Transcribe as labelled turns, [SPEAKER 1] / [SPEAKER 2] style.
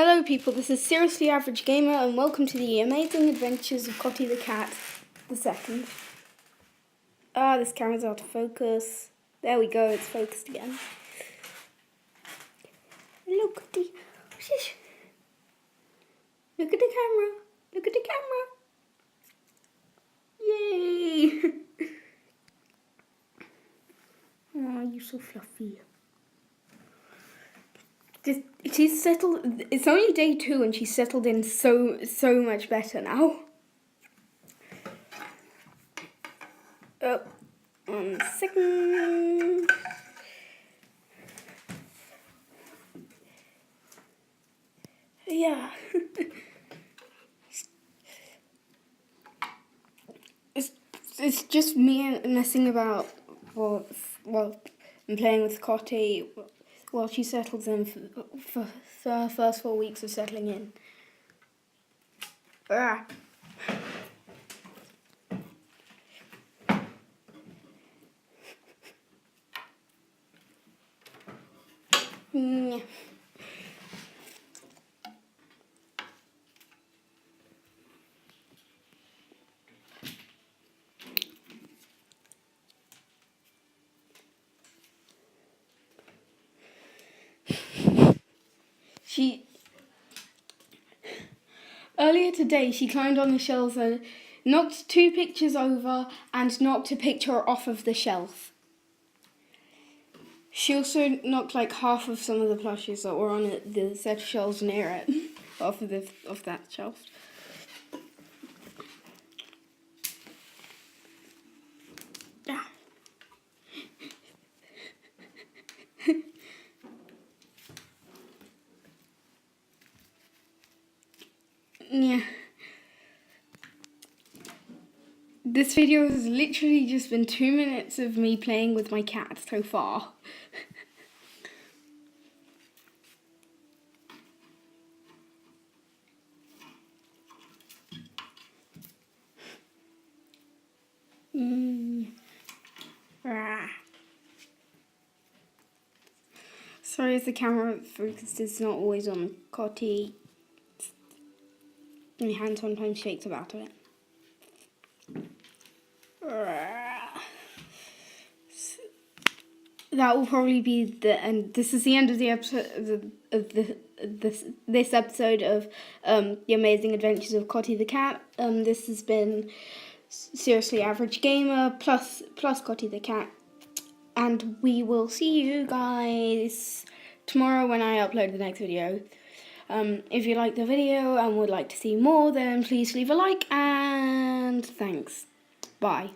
[SPEAKER 1] Hello people, this is Seriously Average Gamer and welcome to the amazing adventures of Cottie the cat, the second. This camera's out of focus. There we go, it's focused again. Hello Cottie. Shush. Look at the camera. Look at the camera. Yay! Oh, you're so fluffy. She's settled. It's only day 2 and she's settled in so much better now. Oh, 1 second. Yeah. it's just me messing about. Well, I'm playing with Cottie while she settles in for the first 4 weeks of settling in. Ah. Yeah. Earlier today, she climbed on the shelves and knocked 2 pictures over and knocked a picture off of the shelf. She also knocked like half of some of the plushes that were on the set of shelves near it off that shelf. Yeah. Yeah. This video has literally just been 2 minutes of me playing with my cat so far. Sorry if the camera focus is not always on Cottie. My hand sometimes shakes about it. That will probably be the end. This is the end of the episode this episode of The Amazing Adventures of Cottie the cat. This has been Seriously Average Gamer plus Cottie the cat, and we will see you guys tomorrow when I upload the next video. If you liked the video and would like to see more, then please leave a like and thanks. Bye.